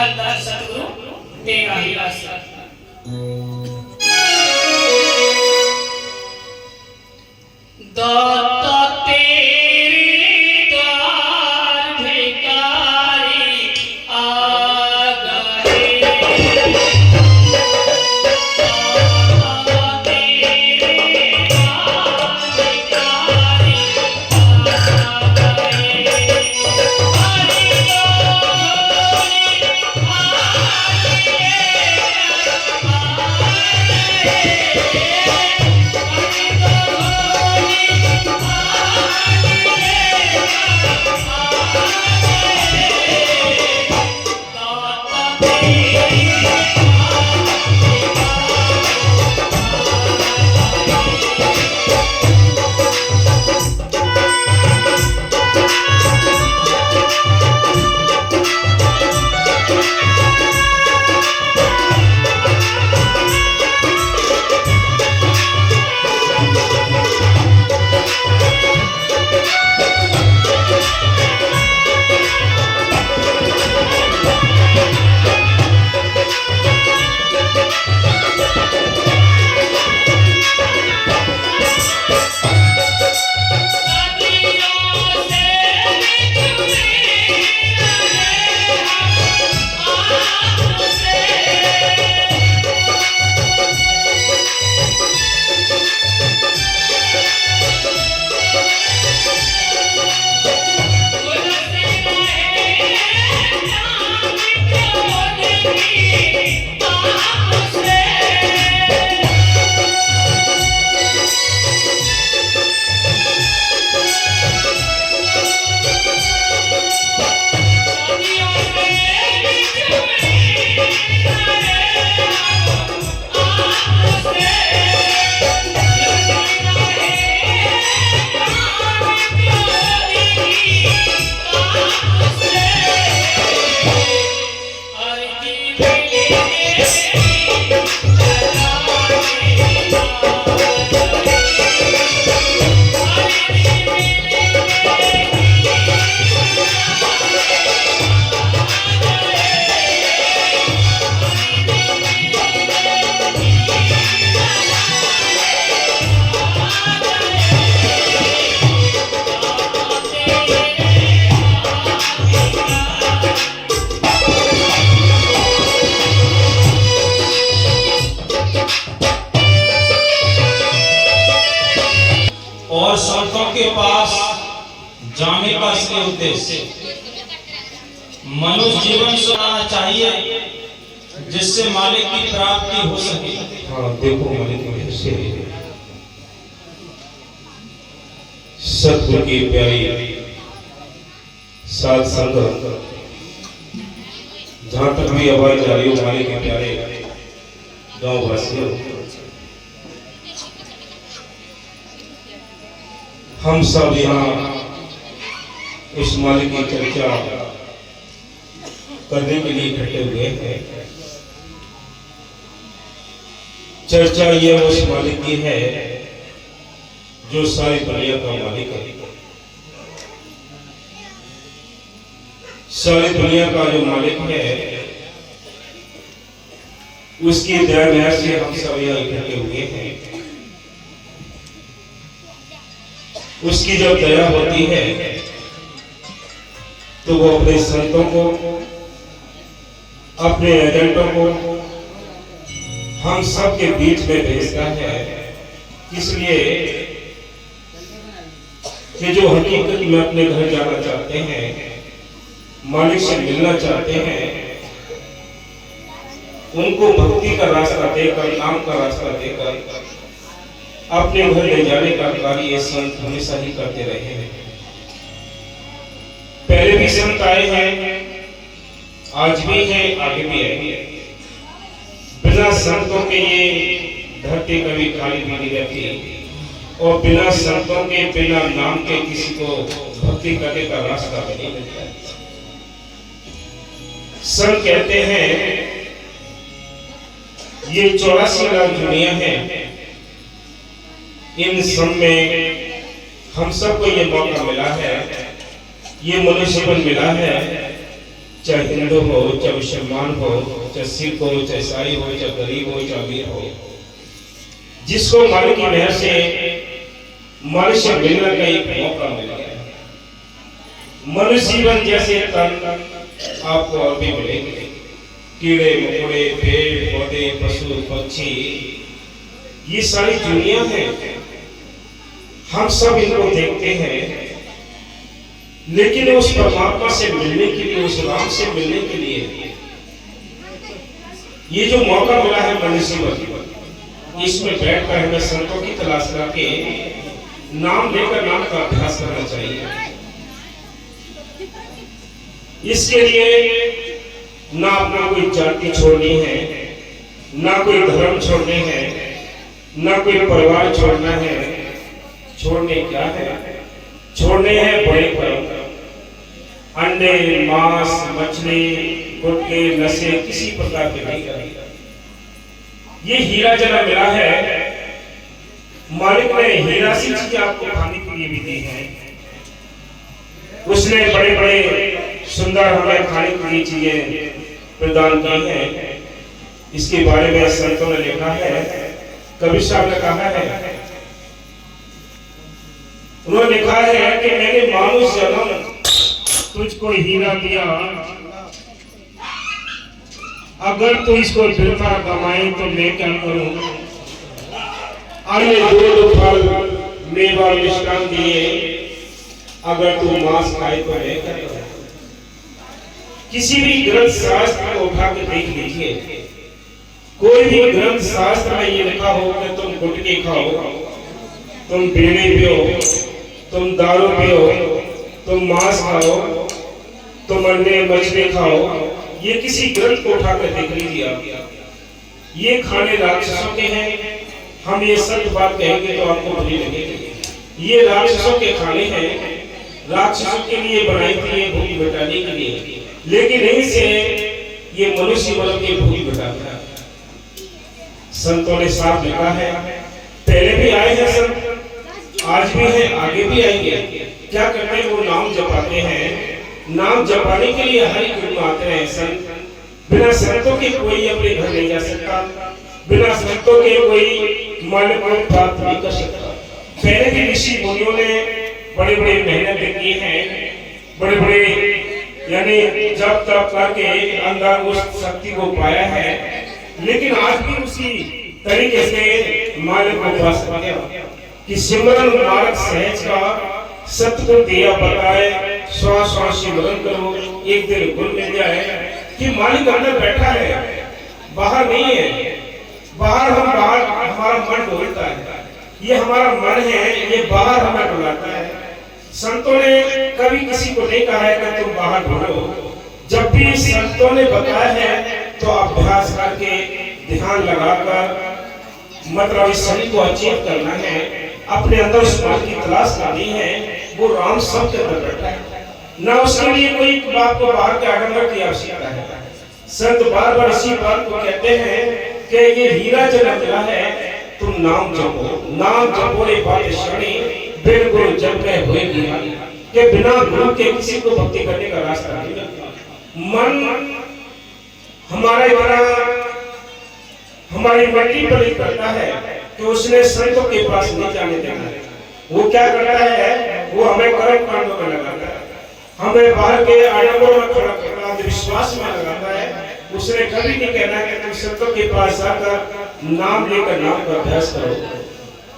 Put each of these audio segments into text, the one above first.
फलदार सतगुरु देगा ही आशीर्वाद। दाता तेरे द्वार भिखारी आ गए, दाता तेरे द्वार भिखारी आ गए। हरि और संतों के पास जाने का इसलिए उद्देश्य मनुष्य जीवन सुनाना चाहिए जिससे मालिक की प्राप्ति हो सके। हाँ देखो मालिक से सतगुरु की प्यारी साथ संगत जहाँ तक भी आवाज जा रही हो मालिक के प्यारे गाँव वासियों, हम सब यहाँ इस मालिक की चर्चा करने के लिए इकट्ठे हुए हैं। चर्चा ये उस मालिक की है जो सारी दुनिया का मालिक है। सारी दुनिया का जो मालिक है उसकी दया से हम सब यहाँ इकट्ठे हुए हैं। उसकी जब दया होती है तो वो अपने संतों को, अपने एजेंटों को हम सब के बीच में भेजता है, इसलिए कि जो हकीकत में अपने घर जाना चाहते हैं, मालिक से मिलना चाहते हैं, उनको भक्ति का रास्ता देकर, नाम का रास्ता देकर अपने घर ले जाने का कार्य ये संत हमेशा ही करते रहे हैं। पहले भी संत आए हैं, आज भी है, आगे भी आएंगे। बिना संतों के ये धरती कभी खाली नहीं रहती और बिना संतों के, बिना नाम के किसी को भक्ति करने का रास्ता नहीं मिलता। संत कहते हैं ये 84 लाख दुनिया है, इन सब में हम सबको ये मौका मिला है, ये मनुष्यपन मिला है, चाहे हिंदू हो, चाहे मुसलमान हो, चाहे सिख हो, चाहे ईसाई हो, चाहे गरीब हो, चाहे अमीर हो, जिसको मालिक की मेहर से मालिक से मिलने का एक मौका मिल गया। मनुष्य जीवन जैसे तन आपको और भी मिलेंगे, कीड़े मकोड़े, पेड़ पौधे, पशु पक्षी, ये सारी दुनिया है, हम सब इनको देखते हैं। लेकिन उस परमात्मा से मिलने के लिए, उस राम से मिलने के लिए ये जो मौका मिला है मनुष्य जीवन, इसमें बैठकर हमें संतों की तलाश करके नाम लेकर नाम का अभ्यास करना चाहिए। इसके लिए ना अपना कोई जाति छोड़नी है, ना कोई धर्म छोड़ने हैं, ना कोई परिवार छोड़ना है। छोड़ने क्या है? छोड़ने हैं बड़े कर्म, अंडे, मांस, मछली, गुटखे, नशे किसी प्रकार के नहीं करेंगे। ये हीरा जना मिला है, मालिक ने हीरा सी चीज आपको खाने के लिए भी दी है। उसने बड़े बड़े सुंदर हमें खाने के लिए चीजें प्रदान की हैं। इसके बारे में संतों ने लिखा है, कबीर साहब ने कहा है, उन्होंने लिखा है कि मैंने मानुष जन्म तुझको हीरा दिया, अगर तू इसको दिलता कमाए तो मैं क्या करूं? अन्य दूध फल मेवा मिष्टान दिए, अगर तू मांस खाए तो मैं क्या करूं? किसी भी ग्रंथ शास्त्र को उठा के देख लीजिए, कोई भी ग्रंथ शास्त्र में ये लिखा हो कि तुम गुटखे खाओ, तुम बीड़ी पियो, तुम दारू पियो, तुम मांस खाओ, तुम अंडे मछली खाओ, ये किसी ग्रंथ को उठाकर देख लीजिए आप। ये खाने राक्षसों के हैं। हम ये सत्य बात कहेंगे तो आपको बुरी लगेगी। ये राक्षसों के खाने हैं, राक्षसों के लिए बनाई थी ये भूख मिटाने के लिए, लेकिन यहीं से ये मनुष्य वर्ग की भूख मिटाता है। संतों ने साफ लिखा है, पहले भी आए हैं संत, आज भी है, आगे भी आएंगे। क्या करते हैं? वो नाम जपाते हैं। नाम जपाने के लिए हर एक आते हैं संत। बिना संतों के कोई अपने घर नहीं जा सकता, बिना संतों के कोई मन को प्राप्त नहीं कर सकता। पहले के ऋषि मुनियों ने बड़े बड़े मेहनत की है, बड़े बड़े यानी जब तक करके अंदर उस शक्ति को पाया है, लेकिन आज भी उसी तरीके से मालिक को पा सकते हैं कि सिमरन मार्ग सहज का सत्य को दिया बताए, श्वास श्वास सिमरन करो, एक दिन गुण मिल जाए कि मालिक अंदर बैठा है, बाहर नहीं है। बाहर हमारा मन बोलता है, ये हमारा मन है, ये बाहर हमें बुलाता है। संतों ने कभी किसी को नहीं कहा है कि तुम बाहर ढूंढो। जब भी संतों ने बताया है तो अभ्यास करके ध्यान लगाकर मतलब इस शरीर को अचीव करना है, अपने अंदर उस बात की तलाश करनी है। वो राम सब के अंदर बैठा है, ना उसके लिए कोई बात को बाहर के आडंबर की आवश्यकता है। संत बार बार इसी बात को कहते हैं कि ये हीरा जना मिला है, तुम नाम जपो, नाम जपो रे बात शरणी, बिन गुरु जप में होएगी हानि। कि बिना गुरु के किसी को भक्ति करने का रास्ता नहीं मिलता। मन हमारा हमारी मट्टी पर ही करता है कि उसने संतों के पास नहीं जाने देना है। वो क्या करता है? वो हमें कर्म कांडों में लगाता है, हमें बाहर के आडंबरों में खड़ा करता है, विश्वास में लगाता है। उसने कभी नहीं कहना कि तुम संतों के पास आकर नाम लेकर नाम का अभ्यास करो।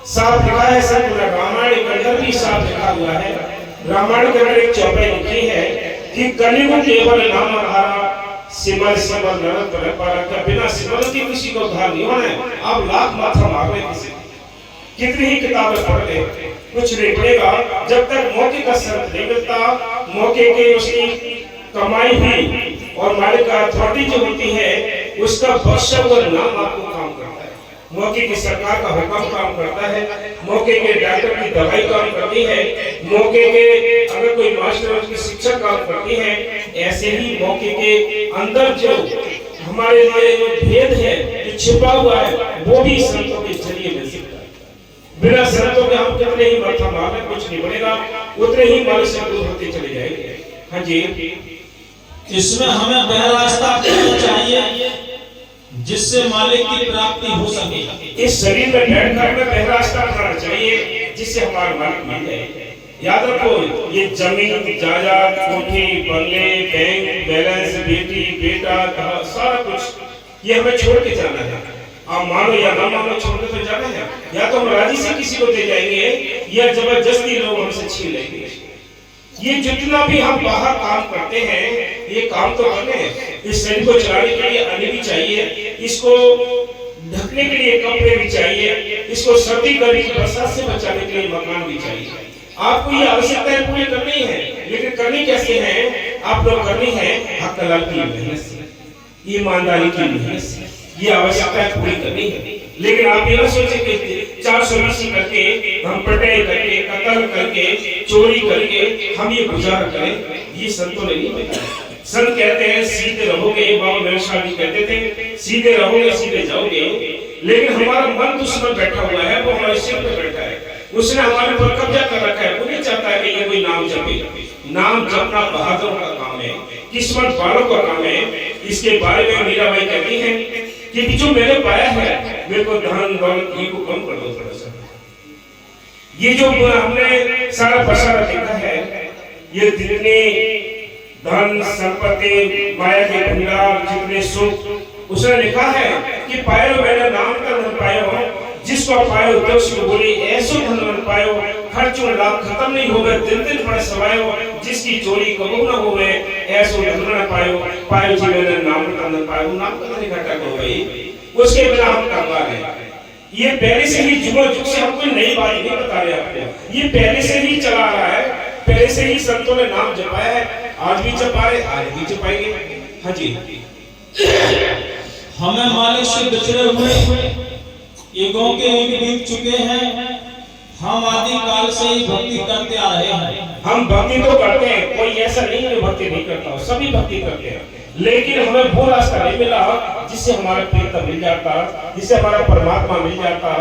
साफ लिखा है संत रामायण के अंदर भी साफ लिखा हुआ है। रामायण के अंदर एक चौपाई लिखी है कि कलियुग केवल नाम आधारा, सिमर सिमर नरक पर पारा। क्या बिना सिमर के किसी को उद्धार नहीं होना है? आप लाख माथा मार रहे किसी, कितनी ही किताबें पढ़ ले, कुछ नहीं पड़ेगा जब तक मौके का शर्त नहीं मिलता। मौके के उसकी कमाई हुई और मालिक का अथॉरिटी जो होती है उसका बख्शा हुआ नाम आपको काम करता है। मौके की सरकार का हुक्म काम करता है, मौके के डॉक्टर की दवाई काम करती है, मौके के अगर कोई मास्टर उसकी शिक्षा काम करती है। ऐसे ही मौके के अंदर जो हमारे लिए जो भेद है, जो छिपा हुआ है, वो भी संतों के जरिए मिल सकता है। बिना संतों के हम कितने ही माथा मारने कुछ नहीं बनेगा, उतने ही माल से दूर होते चले जाएंगे। हाँ जी, इसमें हमें वह रास्ता अपनाना चाहिए जिससे मालिक की प्राप्ति हो सके। इस शरीर में बैठकर हमें वह रास्ता अपनाना चाहिए जिससे हमारा मालिक मिल जाए। याद रखो, ये जमीन जायदाद, कोठी, बंगले, बैंक बैलेंस, बेटी बेटा, सारा कुछ ये हमें छोड़ के जाना है। आप मानो या ना मानो, छोड़ के तो जाना है। या तो हम राजी से किसी को दे जाएंगे या जबरदस्ती लोग हमसे छीन लेंगे। ये जितना भी हम बाहर काम करते हैं, ये काम तो करते हैं। इस शरीर को चलाने के लिए अन्न भी चाहिए, इसको ढकने के लिए कपड़े भी चाहिए, इसको सर्दी गर्मी बरसात से बचाने के लिए मकान भी चाहिए। आपको ये आवश्यकताएं पूरी करनी है, लेकिन करनी कैसे है? आप लोग करनी है हक हलाल की मेहनत से, ईमानदारी की मेहनत से। ये आवश्यकताएं पूरी करनी है। लेकिन आप ये ना सोचे कि 420 करके, हम पटाई करके, कत्ल करके, चोरी करके हम ये गुजारा करें। ये संतों ने नहीं बताया। संत कहते हैं सीधे रहोगे। बाबा मेरे शाह जी कहते थे सीधे रहोगे सीधे जाओगे। लेकिन हमारा मन दुश्मन बैठा हुआ है, वो हमारे सिर पे बैठा है, उसने हमारे ऊपर कब्जा कर रखा है। वो नहीं चाहता है कि ये कोई नाम जपे। नाम जपना बहादुरों का काम है, किस्मत वालों का काम है। इसके बारे में मीराबाई कहती है कि जो मैंने पाया है, मेरे को धन दौलत को कम कर दो थोड़ा सा। ये जो हमने सारा बसारा देखा है, ये जितने धन संपत्ति, माया के भंडार, जितने सुख, उसने लिखा है कि पायो मैंने नाम का धन पायो, जिसको पायो उसको बोले ऐसो धन पायो, खर्चो लाभ खत्म नहीं होवे, दिन दिन पर सवायो, जिसकी चोरी कबू न होवे, ऐसो धन न पायो, पायो जी मैंने नाम का धन पायो। नाम का धन इकट्ठा हो गई, उसके बिना हम कंगाल हैं। ये पहले से ही जुग से हम कोई नई बात नहीं बता रहे आपको, ये पहले से ही चला रहा है। पहले से ही संतों ने नाम जपाया है, आज भी जपा रहे, आज भी जपाएंगे। हाँ जी, हमें मालिक से बिछड़े हुए युगों के युग बीत चुके हैं। हम आदि काल से ही भक्ति करते आ रहे हैं। हम भक्ति तो करते हैं, कोई ऐसा नहीं है भक्ति नहीं करता, सभी भक्ति करते हैं। लेकिन हमें वो रास्ता नहीं मिला जिससे हमारा प्रियतम मिल जाता, जिससे हमारा परमात्मा मिल जाता।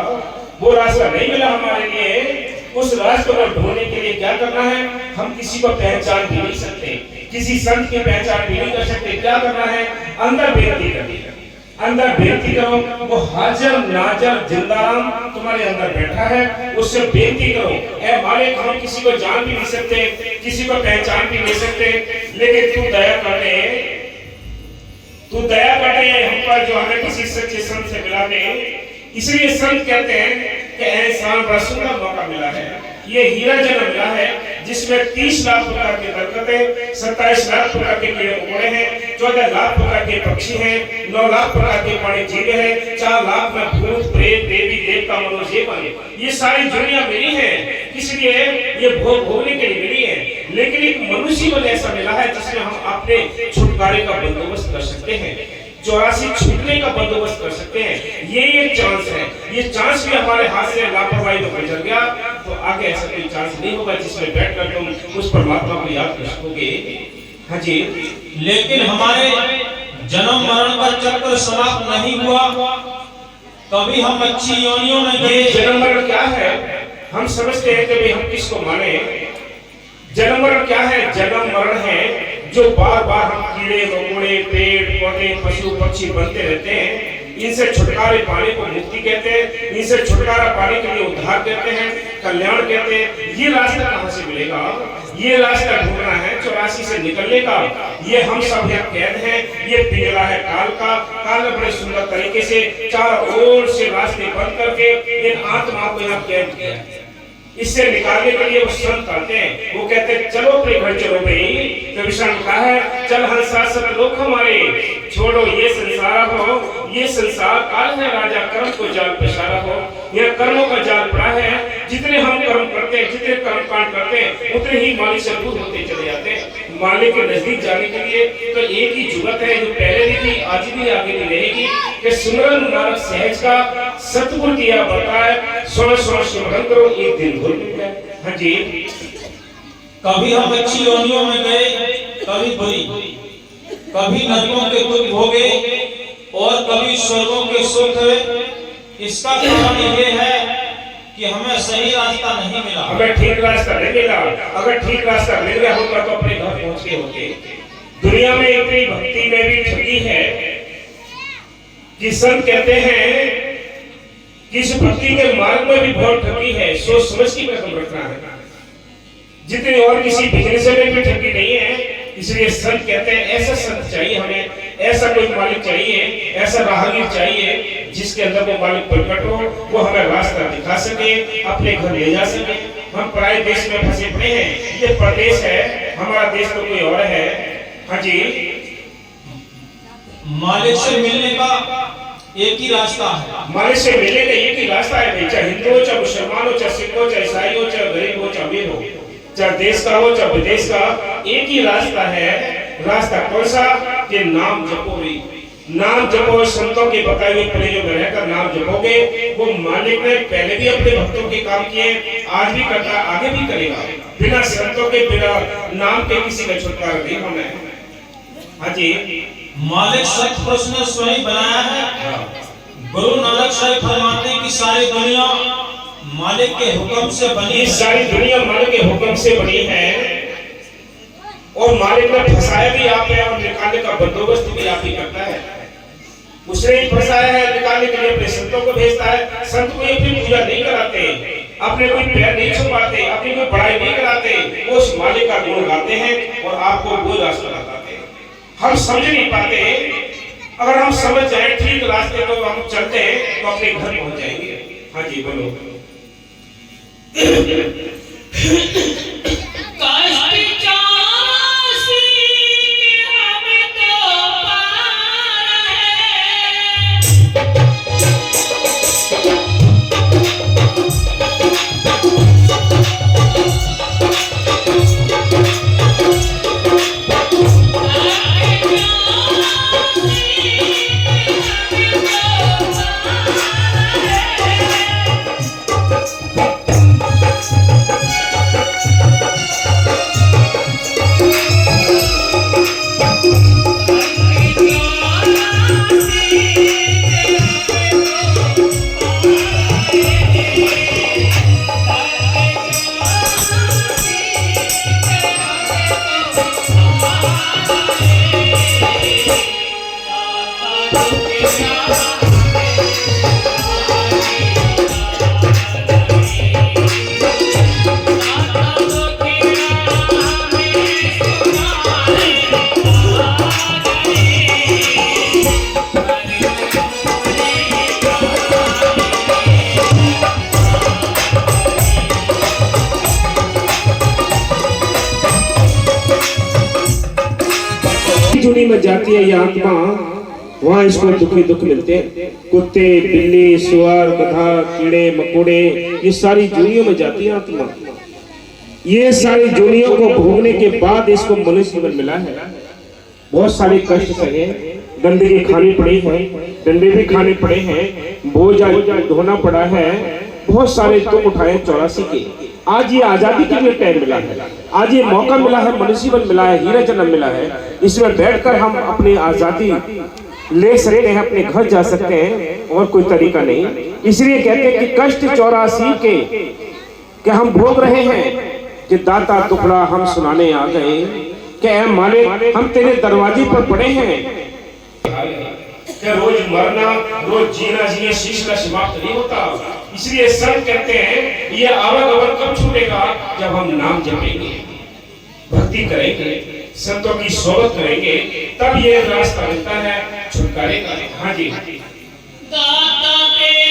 वो रास्ता नहीं मिला हमारे लिए। उस रास्ते को ढूंढने के लिए क्या करना है? हम किसी को पहचान भी नहीं सकते, किसी संत की पहचान भी नहीं कर सकते। क्या करना है? अंदर बेनती करनी है। अंदर बेनती करो, वो हाजिर नाजर जिंदाराम तुम्हारे अंदर बैठा है, उससे बेनती करो, ऐ मालिक हम किसी को जान भी नहीं सकते, किसी को पहचान भी नहीं सकते, लेकिन तू दया कर दे, तू दया कर दे हम पर, जो हमें किसी सच्चे संत से मिला दे। इसलिए संत कहते हैं कि इंसान बड़ा सुंदर मौका मिला है, ये हीरा जन्म मिला है, जिसमें 30 लाख प्रकार के दरख्त, 27 लाख प्रकार के कीड़े मकोड़े हैं, 14 लाख प्रकार के पक्षी हैं, 9 लाख प्रकार के पानी जीव हैं, 4 लाख में भूत प्रेत देवी देवता मनुष्य बने। ये सारी दुनिया मिली है, इसलिए ये भोग भोगने के लिए मिली है। लेकिन एक मनुष्य बल ऐसा मिला है जिसमें हम अपने छुटकारे का बंदोबस्त कर सकते हैं, 84 छूटने का बंदोबस्त कर सकते हैं। ये एक चांस है। ये चांस भी हमारे हाथ से लापरवाही में गुजर गया तो आगे ऐसा कोई चांस नहीं होगा जिसमें बैठकर तुम उस परमात्मा को याद कर सकोगे। हाँ जी, लेकिन हमारे जन्म मरण का चक्र समाप्त नहीं हुआ। कभी हम अच्छी योनियों में ये जन्म मरण क्या है? हम समझते हैं कि हम किसको माने। जन्म मरण क्या है? जन्म मरण है जो बार बार हम कीड़े मकोड़े पेड़ पौधे पशु पक्षी बनते रहते हैं। इनसे छुटकारे पाने को मुक्ति कहते हैं, इनसे छुटकारा पाने के लिए उद्धार कहते हैं, कल्याण कहते हैं। ये रास्ता कहाँ से मिलेगा? ये रास्ता ढूंढना है 84 से निकलने का। ये हम सब यहाँ कैद हैं, ये पिंजरा है काल का। काल ने बड़े सुंदर तरीके से चारों ओर से रास्ते बंद करके इन आत्माओं को यहाँ कैद किया है। इससे निकालने के लिए वो संत आते हैं, वो कहते हैं चलो अपने घर चलो भाई। तो विष्णु कहा है चल हंसा सब लोग हमारे, छोड़ो ये संसार हो, ये संसार काल है राजा कर्म को जाल पसारा हो। यह कर्मों का जाल पड़ा है, जितने हम कर्म करते हैं, जितने कर्म कांड करते हैं, उतने ही मालिक से दूर होते चले जाते हैं। मालिक के नजदीक जाने के लिए तो एक ही जुगत है, जो पहले भी थी आज भी आगे भी रहेगी, कि सुमरन नारक सहज का सतगुरु किया बताए, सो सुमरन करो एक दिन भूल जाए। हाँ जी, कभी हम अच्छी योनियों में गए, कभी बुरी, कभी नरकों के दुख भोगे और कभी स्वर्गों के सुख। इसका कारण ये है कि हमें सही रास्ता नहीं मिला, हमें ठीक रास्ता नहीं मिला। अगर ठीक रास्ता मिल गया होता तो अपने घर पहुंच गए होते। दुनिया में इतनी भक्ति में भी ठगी है कि संत कहते हैं कि इस भक्ति के मार्ग में भी बहुत ठगी है, सोच समझ की कदम रखना है, जितनी और किसी बिजनेस में भी ठगी नहीं है। इसलिए संत कहते हैं ऐसा संत चाहिए हमें, ऐसा कोई मालिक चाहिए, ऐसा राहगीर चाहिए जिसके अंदर वो मालिक प्रकट हो, वो हमें रास्ता दिखा सके, अपने घर ले जा सके। हम पराये देश में फंसे पड़े हैं, ये प्रदेश है, हमारा देश तो कोई और है। हाँ जी, मालिक से मिलने का एक ही रास्ता है। मालिक से मिलने का एक ही रास्ता है भाई, चाहे हिंदू हो, चाहे मुसलमान हो, चाहे सिख हो, चाहे ईसाई हो, चाहे गरीब हो, चाहे अमीर हो, चाहे देश का हो, चाहे विदेश का, एक ही रास्ता है। रास्ता कौन सा? कि नाम जपो रे, नाम जपो, संतों के बताए हुए प्रयोजन में रहकर नाम जपोगे, वो मालिक ने पहले भी अपने भक्तों के काम किए, आज भी करता, आगे भी करेगा। बिना संतों के, बिना नाम के किसी का छुटकारा नहीं होना है। हाँ जी, मालिक सतपुरुष ने स्वयं बनाया है। गुरु नानक साहिब फरमाते हैं कि सारी दुनिया मालिक के हुक्म से बनी है। सारी दुनिया मालिक के हुक्म से बनी है और मालिक ने फंसाया भी आप है और निकालने का बंदोबस्त भी आप ही करता है। उसने ही फंसाया है, निकालने के लिए अपने संतों को भेजता है। संत को अपनी पूजा नहीं कराते, अपने कोई पैर नहीं छुपाते, अपनी कोई बड़ाई नहीं कराते, वो उस मालिक का गुण गाते हैं और आपको वो रास्ता बताते हैं। हम समझ नहीं पाते, अगर हम समझ जाए ठीक रास्ते को हम चलते हैं तो अपने घर पहुंच जाएंगे। हाँ जी, बोलो। जुड़ी में जाती है ये आत्मा, वहाँ इसको दुखी दुख मिलते हैं। कुत्ते, बिल्ली, सुअर, गधा, कीड़े मकोड़े, ये सारी जुड़ियों में जाती है आत्मा। ये सारी जुड़ियों को भोगने के बाद इसको मनुष्य जीवन मिला है। बहुत सारे कष्ट सहे, गंदगी खानी पड़ी है, डंडे भी खाने पड़े हैं, बोझ ढोना पड़ा है, बहुत सारे दुख उठाए 84 के। आज ये आजादी के लिए टाइम मिला है, आज ये मौका मिला है, मनुष्य जीवन मिला है, हीरा जन्म मिला है। इसमें बैठकर हम अपनी आजादी ले सकते हैं, अपने घर जा सकते हैं, और कोई तरीका नहीं। इसलिए कहते हैं कि कष्ट 84 के हम भोग रहे हैं, कि दाता टुकड़ा हम सुनाने आ गए, कि ऐ मालिक हम तेरे दरवाजे पर पड़े हैं। कि रोज मरना, रोज जीना, जीने शीश का समाप्त नहीं होता। इसलिए संत कहते हैं ये आवागमन कब छूटेगा? जब हम नाम जपेंगे, भक्ति करेंगे, संतों की सोबत करेंगे, तब ये रास्ता मिलता है छुटकारे का। हाँ जी, दाता तेरे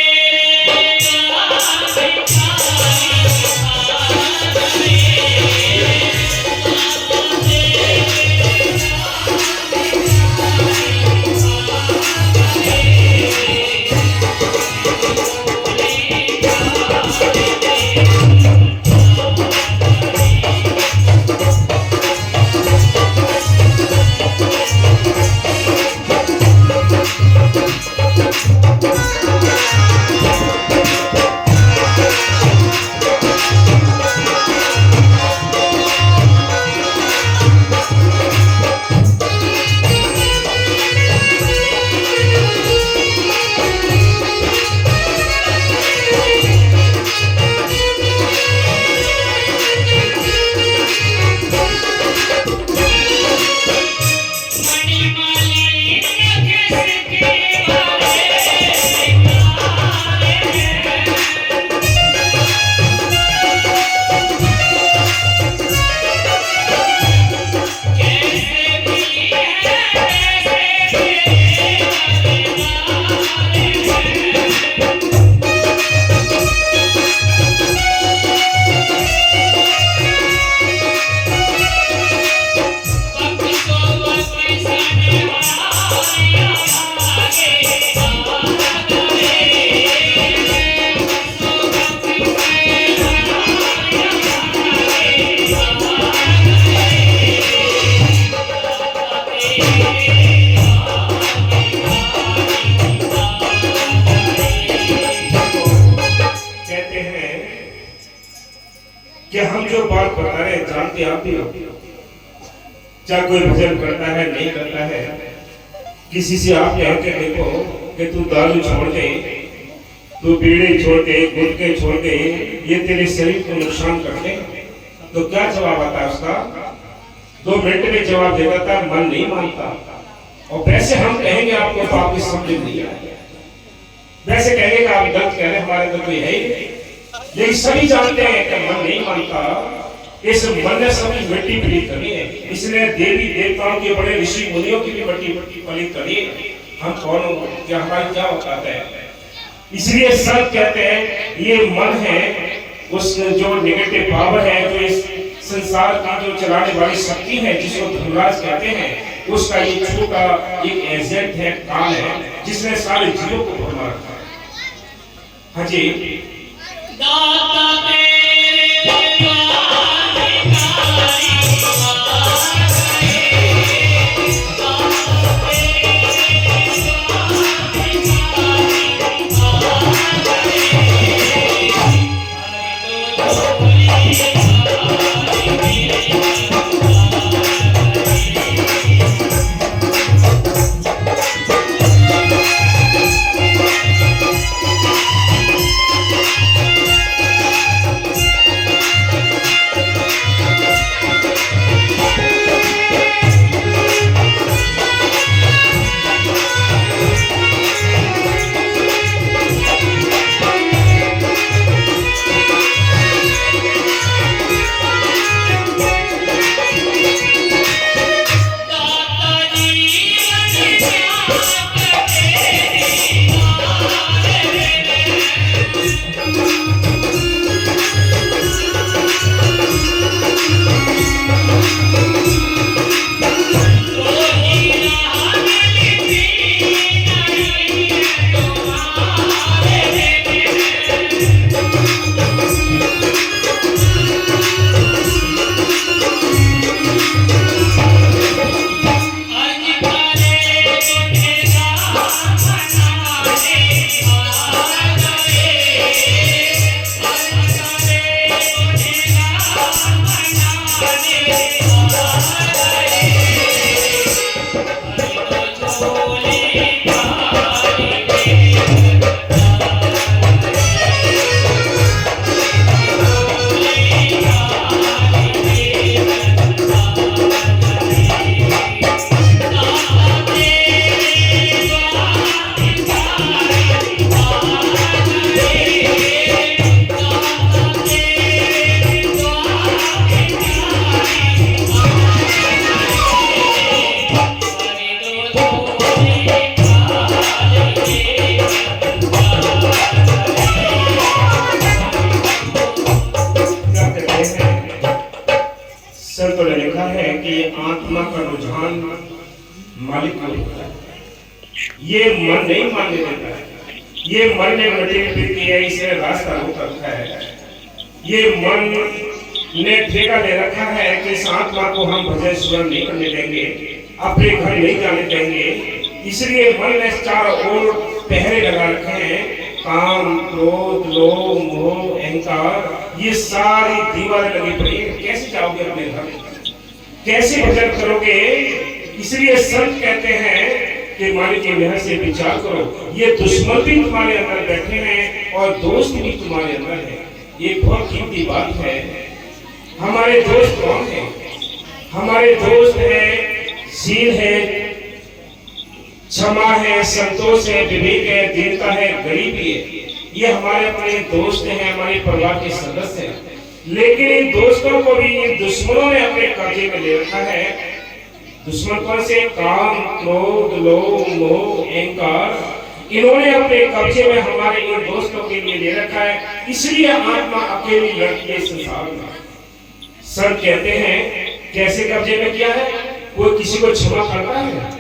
जानते आप भी हो, चाहे कोई भजन करता है नहीं करता है, किसी से आप कह के देखो कि तू दारू छोड़ दे, तू बीड़ी छोड़ दे, गुटखे छोड़ दे, ये तेरे शरीर को नुकसान करते हैं, तो क्या जवाब आता है उसका? 2 मिनट में जवाब दे देता है, मन नहीं मानता। और वैसे हम कहेंगे आपको तो आपकी समझ नहीं आएगी, वैसे कहेंगे कि आप गलत कह रहे हैं, हमारे तो कोई है ही नहीं। लेकिन सभी जानते हैं कि मन नहीं मानता, इस मन ने सभी मिट्टी पलीत करी है, इसलिए देवी देवताओं के बड़े ऋषि मुनियों की भी मिट्टी पलीत करी है। हम कौन हो, क्या हमारी क्या औकात है? इसलिए सब कहते हैं ये मन है, उस जो नेगेटिव पावर है, जो इस संसार की जो चलाने वाली शक्ति है, जिसको धर्मराज कहते हैं, उसका ये छोटा एक एजेंट है, काल है, जिसने सारे जीवों को भरमा रखा है। हाँ जी, दाता तेरे आत्मा का रुझान मालिक को होता है, ये मन नहीं मानने देता है। ये मन ने मटेरियल किया है, इसे रास्ता रोक रखा है। ये मन ने ठेका ले रखा है कि इस आत्मा को हम भजन सुरन नहीं करने देंगे, अपने घर नहीं जाने देंगे। इसलिए मन ने चारों ओर पहरे लगा रखे हैं, काम, क्रोध, लोभ, मोह, अहंकार, ये सारी दीवारें लगी पड़ी है। कैसे जाओगे अपने घर, कैसे भजन करोगे? इसलिए संत कहते हैं कि मालिक के मेहर से विचार करो, ये दुश्मन भी तुम्हारे अंदर बैठे हैं और दोस्त भी तुम्हारे अंदर है। ये बहुत कीमती बात है। हमारे दोस्त कौन है? हमारे दोस्त है शील है, क्षमा है, संतोष है, विवेक है, दीनता है, गरीबी है। ये हमारे अपने दोस्त हैं, हमारे परिवार के सदस्य हैं। लेकिन इन दोस्तों को भी इन दुश्मनों ने अपने कब्जे में ले रखा है। दुश्मन कौन से? काम, क्रोध, लोभ, मोह, अहंकार, इन्होंने अपने कब्जे में हमारे इन दोस्तों के लिए ले रखा है। इसलिए आत्मा अकेली लड़की है संसार में। संत कहते हैं कैसे कब्जे में किया है? कोई किसी को क्षमा करता है?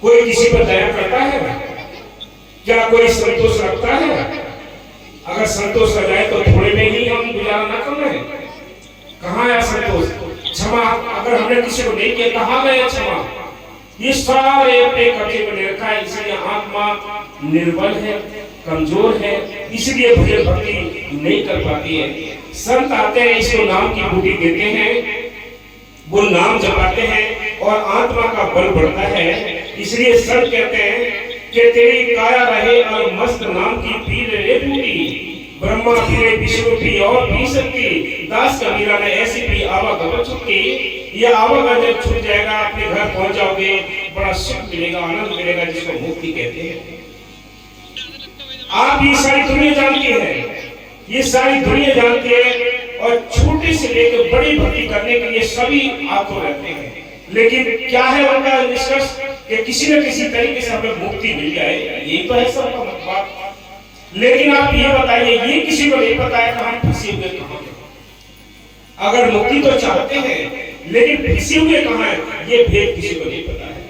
कोई किसी पर दया करता है? क्या कोई संतोष रखता है? अगर संतोष आ जाए तो थोड़े में ही हम गुजारा ना कर रहे हैं। कहाँ है संतोष? क्षमा अगर हमने किसी को नहीं किया, कहाँ गया क्षमा? ये सारे अपने कब्जे में ले रखा है। इसलिए आत्मा निर्बल है, कमजोर है। इसलिए भजन भक्ति नहीं कर पाती है। संत आते हैं, इसको नाम की बूटी देते हैं, वो नाम जपाते हैं और आत्मा का बल बढ़ता है। इसलिए संत कहते हैं कि तेरी काया रहे और मस्त नाम की पी रे बूटी, ब्रह्मा पीरे विष्णु पी और पी सकती, दास कबीरा ने ऐसी पी आवागमन छुट्टी। यह आवागमन जब छूट जाएगा, अपने घर पहुंच जाओगे, बड़ा सुख मिलेगा, आनंद मिलेगा, जिसको मुक्ति कहते हैं। आप ये सारी दुनिया जानती है, ये सारी दुनिया जानती है, और छोटे से लेकर बड़ी भक्ति करने के लिए सभी आतुर रहते हैं। लेकिन क्या है उनका निष्कर्ष कि किसी न किसी तरीके से हमें मुक्ति मिल जाए, यही तो है सबका बात। लेकिन आप ये बताइए, ये किसी को नहीं पता है कि हम फंसे हुए कहाँ हैं। अगर मुक्ति तो चाहते हैं, लेकिन फंसे हुए कहाँ हैं, ये भेद किसी को नहीं पता है।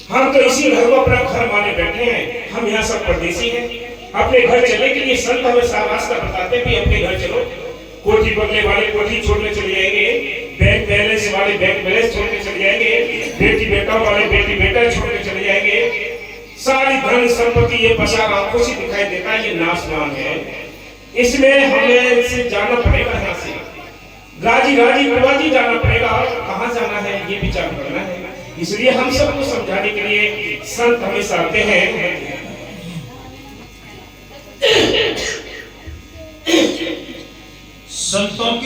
हम तो इसी घर को अपना घर माने बैठे हैं, हम यहाँ सब परदेसी हैं। अपने घर चलने के लिए संत हमें रास्ता बताते भी, अपने घर चलो। कोठी बदले वाले कोठी छोड़ने चले जाएंगे, बैंक बैलेंस वाले बैंक बैलेंस छोड़ के चले जाएंगे, बेटी बेटा वाले बेटी बेटा छोड़ के चले जाएंगे। सारी धन संपत्ति ये पसार आंखों से दिखाई देता है, ये नाशवान है। इसमें हमें से जाना पड़ेगा, यहाँ से राजी राजी जाना पड़ेगा, और कहाँ जाना है ये विचार करना है। इसलिए हम सबको समझाने के लिए संत हमेशा आते हैं। संतों की